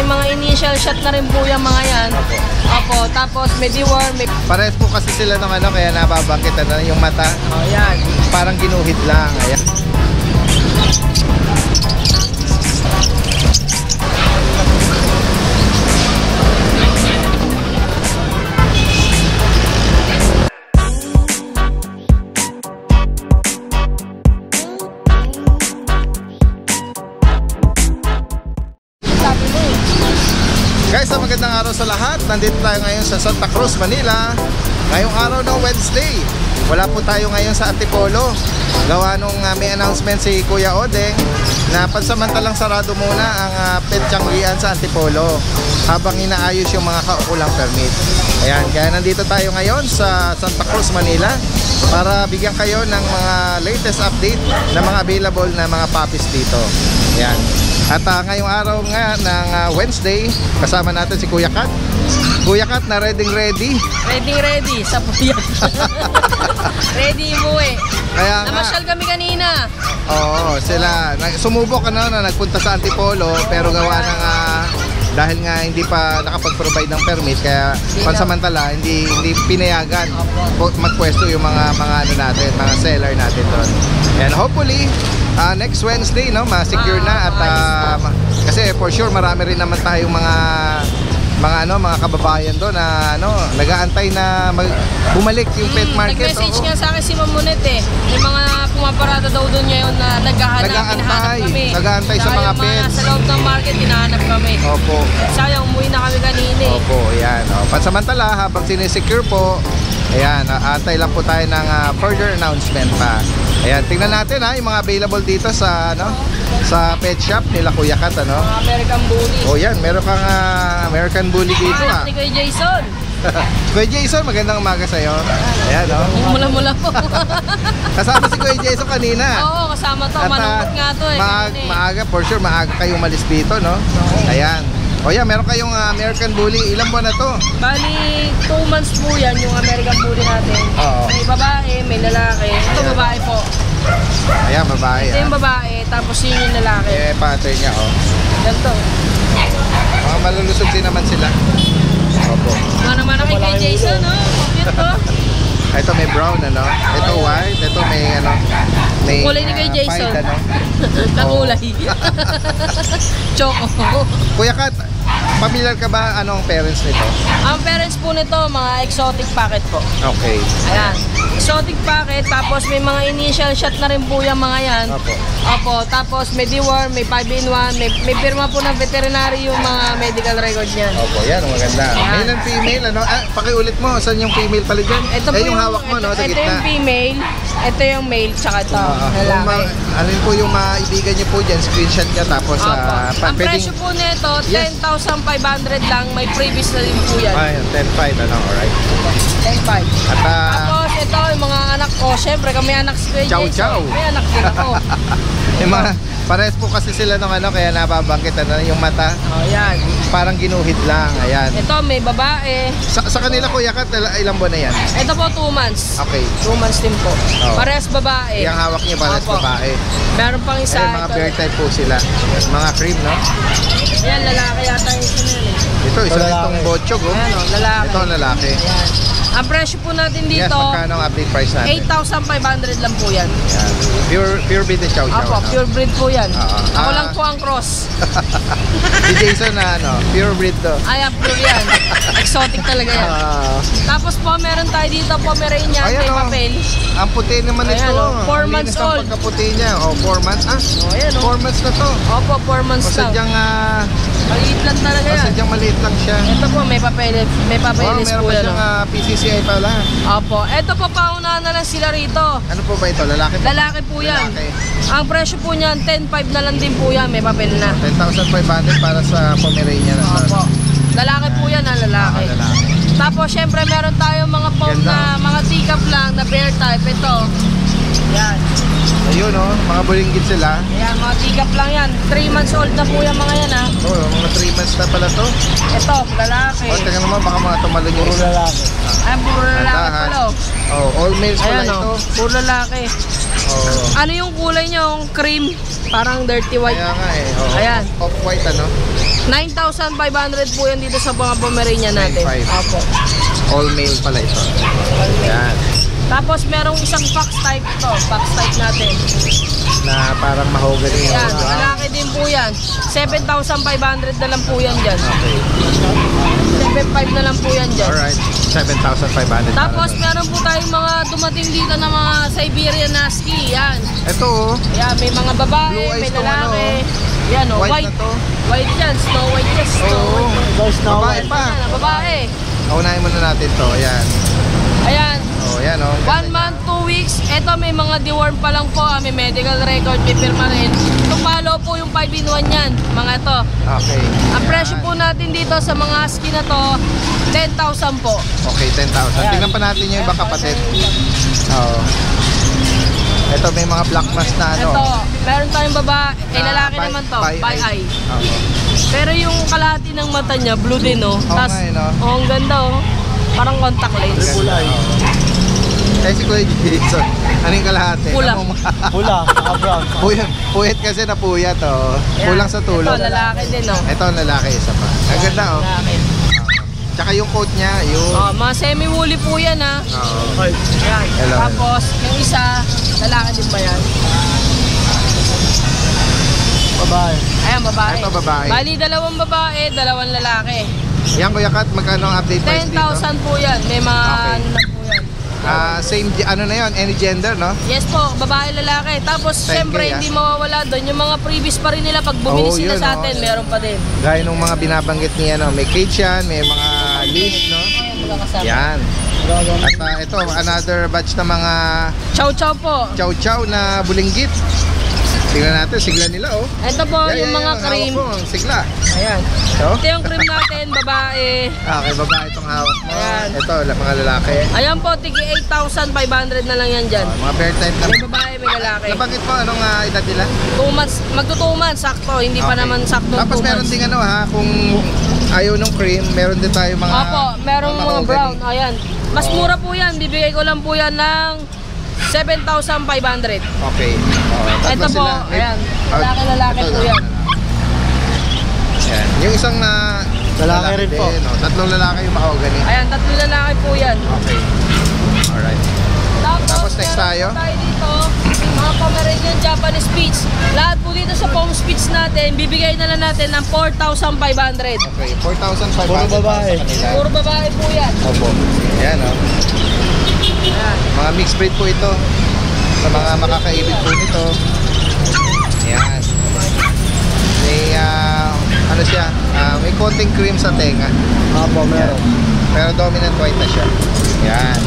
may mga initial shot na rin po yung mga yan. Opo, tapos may deworm. Parehas po kasi sila ng ano, kaya nababangkit na yung mata. Oh, yan. Parang ginuhit lang. Ayan. Guys, magandang araw sa lahat. Nandito tayo ngayon sa Santa Cruz, Manila. Ngayong araw ng Wednesday. Wala po tayo ngayon sa Antipolo. Gawa nung may announcement si Kuya Odeng na pansamantalang sarado muna ang Petchangian sa Antipolo habang inaayos yung mga kaukulang permit. Ayan, kaya nandito tayo ngayon sa Santa Cruz, Manila para bigyan kayo ng mga latest update na mga available na mga puppies dito. Ayan. At ngayong araw nga ng Wednesday, kasama natin si Kuya Kat. Kuya Kat, na ready? Ready sa puyan. Ready umuwi. Kaya namasyal kami kanina. Oo, sila sumubok na nagpunta sa Antipolo, pero gawa ng dahil nga hindi pa nakapag-provide ng permit, kaya pansamantala hindi pinayagan magpwesto yung mga ano natin, mga seller natin doon. And hopefully next Wednesday, no, ma-secure na at kasi for sure marami rin naman tayong mga kababayan doon na nag-aantay na bumalik yung pet market. Nag-message nga sa akin si Mamunet May mga pumaparada daw doon ngayon na hinahanap kami. Nag-aantay sa mga pets. Sa loob ng market, hinahanap kami. Opo. Sayang, umuwi na kami kanina. Opo, yan. Pansamantala, habang sinesecure po, ayan, aantay lang po tayo ng further announcement pa. Ayan, tingnan natin yung mga available dito sa sa pet shop nila Kuya Kat, Mga American Bully. Oh, yan, meron kang American Bully dito. Ni Kuya Jason. Kuya Jason, magandang umaga sa'yo. Ayan, Mula-mula po. Kasama si Kuya Jason kanina. Oo, kasama to. Malungkot nga to maaga, for sure, maaga kayo umalis dito, no? Ayan. O yan, meron kayong American Bully. Ilang buwan na to? Bali, 2 months po yan yung American Bully natin. Oo. May babae, may lalaki. Ito babae po. Ayan, babae. Ito yung babae, tapos yun yung lalaki. Pattern niya, Ganito. Mga malulusog din naman sila. Opo. Naman kay Jason, Cute to. Ito may brown, Ito white. Ito may kulay ni kay Jason. Kakulay. Choco. Kuya Kat, familiar ka ba anong parents nito? Ang parents po nito, mga exotic packet po. Okay. Ayan. Exotic packet, tapos may mga initial shot na rin po yung mga yan. Opo. Tapos may deworm, may 5-in-1, may pirma po ng veterinary yung mga medical record niyan. Opo, yan, maganda. Male and female, pakiulit mo, saan yung female pala dyan? Ito po yung hawak mo, Ito yung female, ito yung male, tsaka ito, lalaki. Alin po yung maibigan niyo po dyan, screenshot niya, tapos ang presyo po nito, 10,500 lang, may previous na din po yan. Ay, 10,500, alright. 10,500. At tapos ito, yung mga anak ko, syempre kami anak si Kuya Jason. May anak din ako. Yung mga, parehas po kasi sila ng kaya nababangkit na yung mata. Oh, yan. Parang ginuhit lang, ayan. Ito, may babae. Sa kanila Kuya Kat, ilang buwan na yan? Ito po, 2 months. Okay. 2 months din po. Parehas babae. Yung hawak niya parehas babae. Meron pang isa. Mga bear type po sila. Mga cream, no? Yan, lalaki yata yung isa na yun. Ito, isa nitong bochog, Ayan, lalaki. Ito, lalaki. Ayan. Ang presyo po natin dito, yes, magkano ang update price natin? 8,500 lang po yan. Pure breed na chow chow. Opo, pure breed po yan. Ako lang po ang cross. Si Jason na pure breed to. Ayan, pure yan. Exotic talaga yan. Tapos po, meron tayo dito Pomeranian, may papel. Ang puti naman ito. 4 months old. Ang pagkaputi niya. 4 months. 4 months na to. Opo, 4 months na. Sadyang maliit lang talaga yan. Sadyang maliit lang siya. Ito po, may papeles po yan. Meron pa siyang PCCI pala. Opo, ito po, paunahan na lang sila rito. Ano po ba ito? Lalaki po? Lalaki po yan. Ang presyo po niyan, 10,500 na lang din po yan. May papel na. 10,500 para sa Pomeranian. Opo. Lalaki po yan, lalaki. Tapos, syempre, meron tayong mga pom na, mga teacup lang na bear type. Ito. Yan. Ayun mga bulinggit sila. Ayan, mga teacup lang yan. 3 months old na po yung mga yan mga 3 months na pala to. Ito, lalaki. Teka naman, baka mga tumalon yung isa. Ayan, puro lalaki pala. All males pala ito. Puro lalaki. Ano yung kulay niya? Yung cream. Parang dirty white. Kaya nga Ayan. Off-white 9,500 po yan dito sa mga Pomeranian natin. 9,500. Opo. All male pala ito. Yan. Tapos merong isang fox type ito. Fox type natin. Na parang mahogany. Yan, malaki din po yan. 7,500 na lang po yan dyan. Okay. 7,500 na lang po yan dyan. Alright. 7,500. Tapos meron po tayong mga dumating dito na mga Siberian Husky. Yan. Ito oh. Yan, may mga babae, Blue eyes may tong lalaki. ano, Yan o, white white. na to. White yan, Snow White yan, Snow Oo. White. Babae pa. Yan, babae. Unahin muna natin to. Ayan. Ayan. Oh, yan oh. 1 month, 2 weeks. Ito may mga deworm pa lang po. May medical record, may pirma rin. Tumalo po yung 5-in-1 yan. Mga to. Okay. Ang presyo po natin dito sa mga husky na to, 10,000 po. Okay, 10,000. Tingnan pa natin yung iba kapatid. Oo. Ito may mga black mask na ano. Ito, meron tayong babae. Lalaki by- naman to. by By eye. eye. Oo. Pero yung kalahati ng mata niya, blue din, oh. Oo nga, eh, no? Oh, ang ganda, oh. Parang contact lens. Eh si Kuya Jason, anong kalahati? Pula. Pula, brown. Puyat kasi na puyat oh. Ayan. Kulang sa tulog. Ito, lalaki din, oh. Ito ang lalaki isa pa. Ang ganda oh. Lalaki. Tsaka yung coat niya, yung... Oh, mga semi-woolly po yan, ha. Oo. Yan. Hello. Tapos, yung isa, lalaki din ba yan? Babae. Ayan, babae. Ito, babae. Bali, dalawang babae, dalawang lalaki. Yan Kuya Kat, magkano ang update price dito? 10,000 po yan. May mga Okay. ano na po yan. Same, ano na yon, any gender no? Yes po, babae, lalaki. Tapos, 10K, syempre, hindi mawawala doon. Yung mga previous pa rin nila, pag bumili Oh, sila yun, sa oh. atin, meron pa din. Gaya nung mga binabanggit niya, no? May cage yan, may mga leash, no? Ayan, magkakasama. Yan. At ito, another batch na mga Chow chow po. chow-chow na bulinggit. Tingnan natin, sigla nila, oh. Ito po, yung mga hawak cream. mo, ang sigla. Ayan. Ito? Ito yung cream natin, babae. Okay, babae itong hawak mo. Ayan. Ito, mga lalaki. Ayan po, tigi 8,500 na lang yan dyan. Mga bear type na. May babae, may lalaki. Nabanggit mo, anong edad nila? 2 months, magto 2 months, sakto. Hindi pa Okay. naman sakto. Tapos 2 meron months. ding ano ha, kung ayaw ng cream, meron din tayo mga... Opo, merong mga mahogany. brown. Ayan. Mas Oo. mura po yan. Bibigay ko lang po yan ng 7,500. Okay. Tatlo Ito po, sila. ayan. Ah, Lalaki ito, po yan. Ayan. Yung isang na... Lalaki rin po. No? Tatlong lalaki yung mahogany. Ayan, 3 lalaki po yan. Okay. Alright. Tapos next meron tayo? po tayo dito, mga Pomeranian Japanese Spitz. Lahat po dito sa Pong Spitz natin, bibigay na lang natin ng 4,500. Okay, 4,500 Puro babae. sa kanila. Puro babae po yan. Opo. Ayan oh. Ayan. Mga mixed breed po ito. Sa mga makakaibig po nito. Ayan. May ano siya, may konting cream sa tenga. Apo, meron. Pero dominant white na siya. Ayan.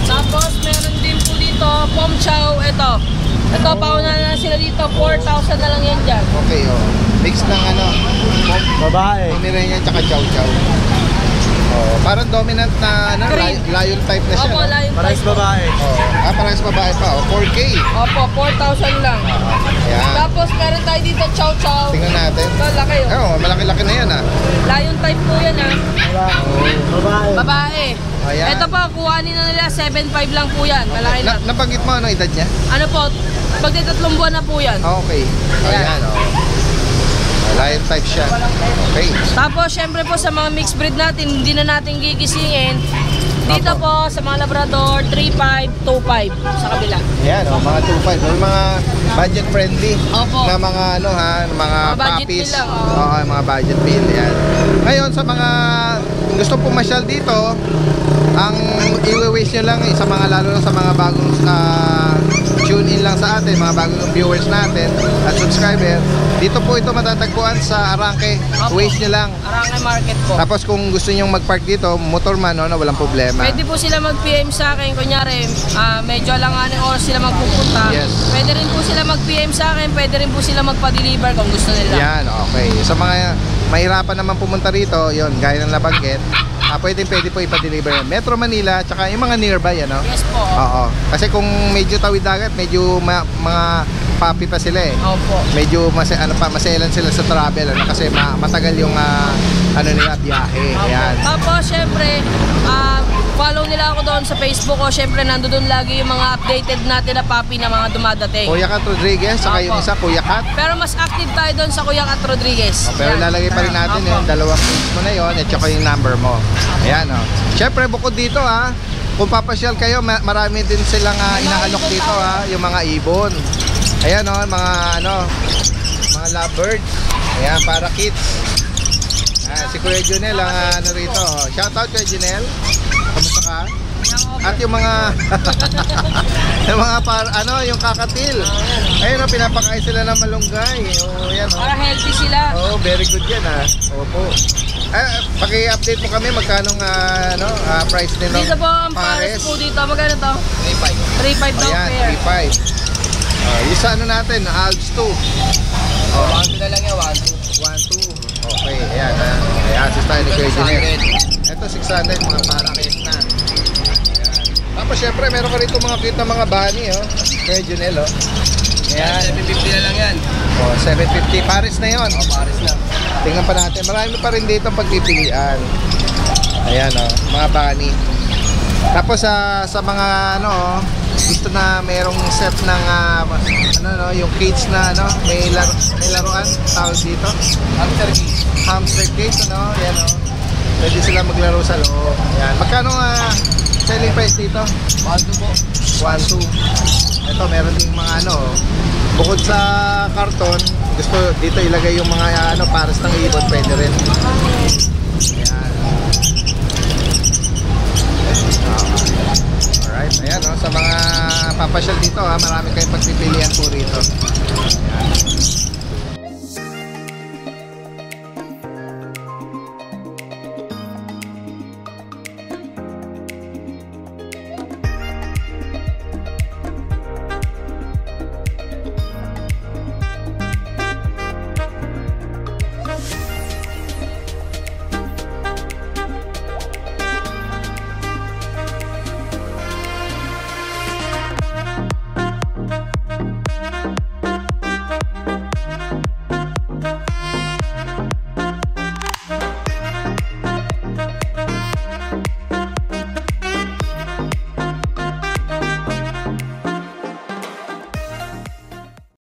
Tapos meron din po dito, Pom Chow, ito. Ito, pauna na sila dito, 4,000 na lang yan dyan. Okay oh. Mix ng ano, Babae. Pomeranian tsaka chow chow. Oh, parang dominant na ano, Cream. lion type na siya. Opo, No? lion Pares type po. babae. Oh, parang babae pa oh, 4K. Opo, 4,000 lang. Ayan. Tapos meron tayo dito, Chow Chow. Tingnan natin. Ito, laki oh. Oh, malaki-laki na yan ah. Lion type po yan ah. Babae. Babae. Ayan. Ito pa, kuhanin na nila, 7,500 lang po yan. Malaki na. Nabanggit mo ano edad niya? Ano po, magti-3 buwan na po yan. Okay. Ayan oh. Lion type siya. Okay. Tapos, syempre po sa mga mixed breed natin, hindi na natin gigisingin. Dito po, sa mga Labrador, 3,500, 2,500 sa kabila. Ayan oh, mga 2.5. May mga budget friendly Opo. na mga ano ha, mga Mga budget puppies. meal lang, Oo, mga budget meal yan. Ngayon sa mga gusto pumasyal dito, ang i-wish nyo lang sa mga lalo na sa mga bagong tune in lang sa atin, mga bagong viewers natin at subscriber. Dito po ito matatagpuan sa Arangke. Opo. Wish nyo lang. Arangay Market po. Tapos kung gusto nyong mag-park dito, motor man, no, na walang problema. Pwede po sila mag-PM sa akin. Kunyari, medyo alanganing oras sila magpupunta. Yes. Pwede rin po sila mag-PM sa akin. Pwede rin po sila magpa-deliver kung gusto nila. Yan, okay. Sa mga mahirapan naman pumunta rito, yon gaya ng nabanggit, pwede po ipa-deliver yan. Metro Manila, tsaka yung mga nearby, ano? Yes po. Oo. Kasi kung medyo tawid dagat, medyo mga papi pa sila eh. Opo. Medyo maselan sila sa travel, ano? Kasi matagal yung ano nila, biyahe. Opo. Ayan. Tapos, syempre, follow nila ako doon sa Facebook ko. Syempre, nandoon lagi yung mga updated natin na puppy na mga dumadating. Kuya Kat Rodriguez, saka yung Opo. isa, Kuya Kat. Pero mas active tayo doon sa Kuya Kat Rodriguez. Pero Yan. lalagay pa rin natin Opo. yung dalawang page mo na yon at saka yung number mo. Ayan, oh. Siyempre, bukod dito, ha, kung papasyal kayo, marami din silang inaalok dito, ha, yung mga ibon. Ayan, oh, mga mga lovebirds. Ayan, para kids. Si Kuya Junel ang rito. Oh. Shoutout Kuya Junel. Kamusta ka? At yung mga yung mga yung kakatil. Ayun, oh, pinapakain sila ng malunggay. Oh, yan, oh. Para healthy sila. Oh, very good yan, ha. Opo. Paki-update mo kami magkano price nila. Dito po ang pares po dito. Magkano to? 3.5 daw Ayan, pair. 3.5. Yung sa natin, Alps 2. 1-2 na lang yan, 1-2. 1.2. Okay, ayan. Ayan, sis tayo ni Kuya Junel. Ito, 600, mga parakit na. Ayan. Tapos, syempre, meron ka rito mga cute na mga bunny, oh. Kuya Junel, oh. Ayan. 750 na lang yan. Oh, 750. Paris na yon. Paris na. Tingnan pa natin. Marami pa rin dito ang pagpipilian. Ayan, oh. Mga bunny. Tapos, sa mga, gusto na merong set ng, yung cage na, may laruan, tawag dito. Hamster cage, yan, pwede sila maglaro sa loob. Yan. Magkano selling price dito? 1-2 po. 1.2. Ito, meron ding mga bukod sa karton, gusto dito ilagay yung mga pares ng ibon, pwede rin. Ayan. Alright, ayan, sa mga papasyal dito, marami kayong pagpipilian po rito.